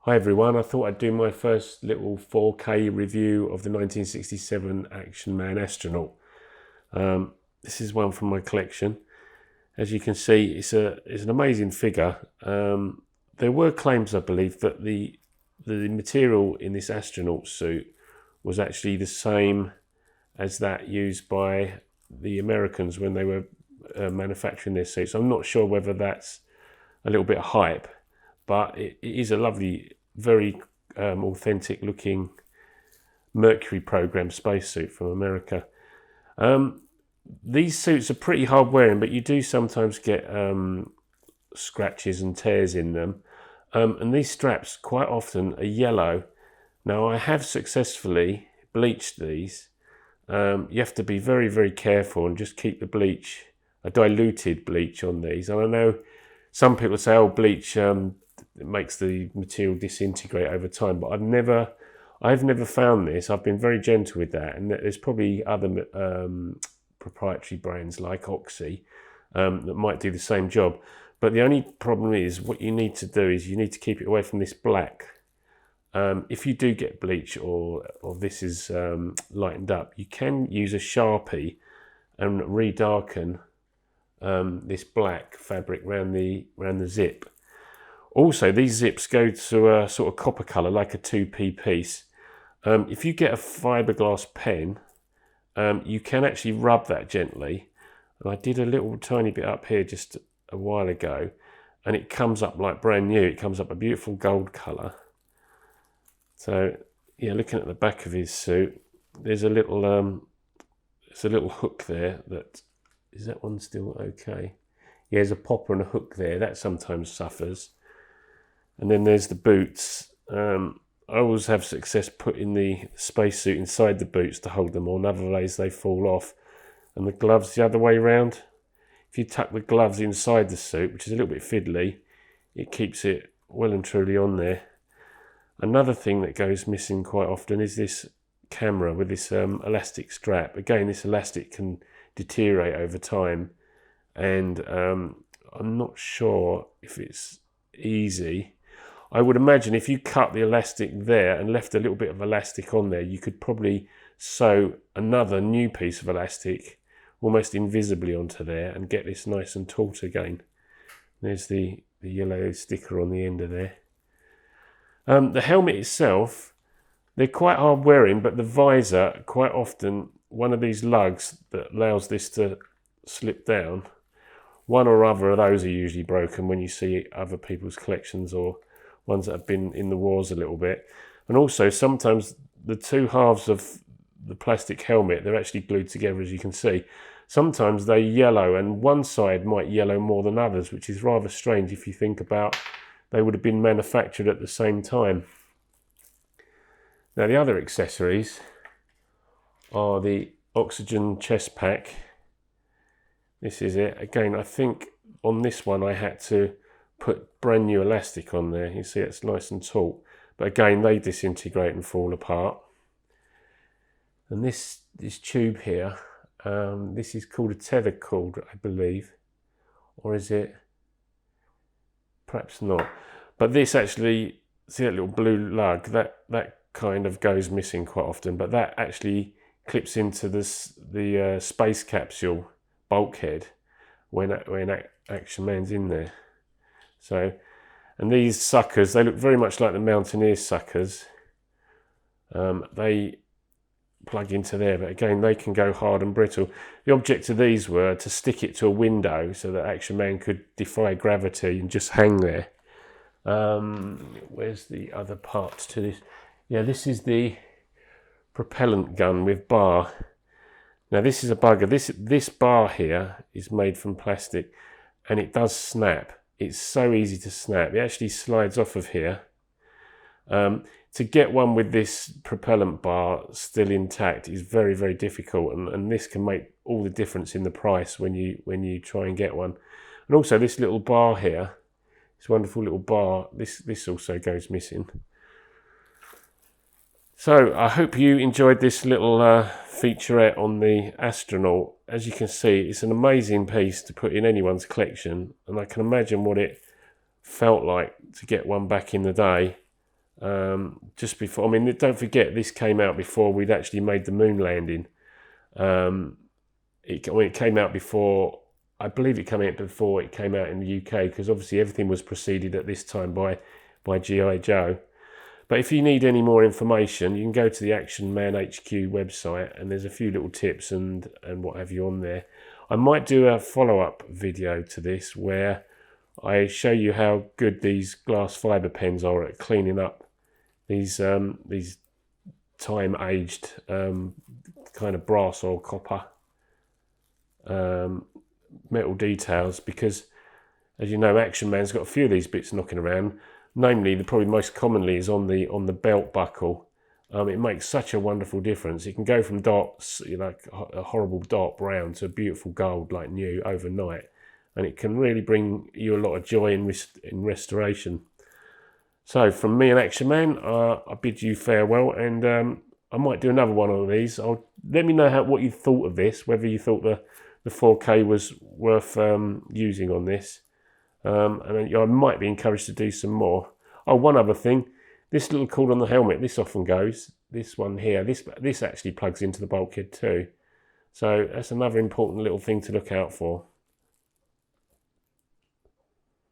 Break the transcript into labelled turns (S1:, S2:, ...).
S1: Hi everyone, I thought I'd do my first little 4K review of the 1967 action Man Astronaut. This is one from my collection. As you can see, it's an amazing figure. There were claims, I believe, that the material in this astronaut suit was actually the same as that used by the Americans when they were manufacturing their suits. I'm not sure whether that's a little bit of hype, but it is a lovely, very authentic looking Mercury program spacesuit from America. These suits are pretty hard wearing, but you do sometimes get scratches and tears in them. And these straps quite often are yellow. Now I have successfully bleached these. You have to be very, very careful and just keep the bleach, a diluted bleach on these. And I know some people say, oh, bleach it makes the material disintegrate over time, but I've never found this. I've been very gentle with that, and there's probably other proprietary brands like Oxy that might do the same job. But the only problem is, what you need to do is you need to keep it away from this black. If you do get bleach or this is lightened up, you can use a Sharpie and redarken this black fabric around the zip. Also, these zips go to a sort of copper colour, like a 2p piece. If you get a fiberglass pen, you can actually rub that gently. And I did a little tiny bit up here just a while ago, and it comes up like brand new. It comes up a beautiful gold colour. So yeah, looking at the back of his suit, there's a little hook there. Is that one still okay? Yeah, there's a popper and a hook there. That sometimes suffers. And then there's the boots. I always have success putting the spacesuit inside the boots to hold them on. Otherwise they fall off. And the gloves the other way around. If you tuck the gloves inside the suit, which is a little bit fiddly, it keeps it well and truly on there. Another thing that goes missing quite often is this camera with this elastic strap. Again, this elastic can deteriorate over time, and I'm not sure if it's easy. I would imagine if you cut the elastic there and left a little bit of elastic on there, you could probably sew another new piece of elastic almost invisibly onto there and get this nice and taut again. There's the yellow sticker on the end of there. The helmet itself, they're quite hard wearing, but the visor, quite often, one of these lugs that allows this to slip down, one or other of those are usually broken when you see other people's collections or ones that have been in the wars a little bit. And also sometimes the two halves of the plastic helmet, they're actually glued together, as you can see. Sometimes they yellow, and one side might yellow more than others, which is rather strange if you think about they would have been manufactured at the same time. Now the other accessories are the oxygen chest pack. This is it. Again, I think on this one I had to put brand new elastic on there. You see it's nice and taut. But again, they disintegrate and fall apart. And this tube here, this is called a tether cord, I believe. Or is it? Perhaps not. But this actually, see that little blue lug, that kind of goes missing quite often. But that actually clips into the space capsule bulkhead when Action Man's in there. So, and these suckers, they look very much like the Mountaineer suckers. They plug into there, but again, they can go hard and brittle. The object of these were to stick it to a window so that Action Man could defy gravity and just hang there. Where's the other part to this? Yeah, this is the propellant gun with bar. Now this is a bugger. This bar here is made from plastic, and it does snap. It's so easy to snap. It actually slides off of here. To get one with this propellant bar still intact is very, very difficult, and this can make all the difference in the price when you try and get one. And also this little bar here, this wonderful little bar, this also goes missing. So I hope you enjoyed this little featurette on the astronaut. As you can see, it's an amazing piece to put in anyone's collection, and I can imagine what it felt like to get one back in the day. just before. I mean, don't forget, this came out before we'd actually made the moon landing. It came out before, I believe it came out before it came out in the UK, because obviously everything was preceded at this time by G.I. Joe. But if you need any more information, you can go to the Action Man HQ website, and there's a few little tips and what have you on there. I might do a follow-up video to this where I show you how good these glass fibre pens are at cleaning up these time-aged kind of brass or copper metal details, because as you know, Action Man's got a few of these bits knocking around. Namely, probably most commonly is on the belt buckle. It makes such a wonderful difference. It can go from dots, like a horrible dot brown, to a beautiful gold like new overnight, and it can really bring you a lot of joy in restoration. So from me and Action Man, I bid you farewell, and I might do another one of these. Let me know what you thought of this, whether you thought the 4K was worth using on this. And I might be encouraged to do some more. Oh, one other thing, this little cord on the helmet, this often goes. This one here, this actually plugs into the bulkhead too. So that's another important little thing to look out for.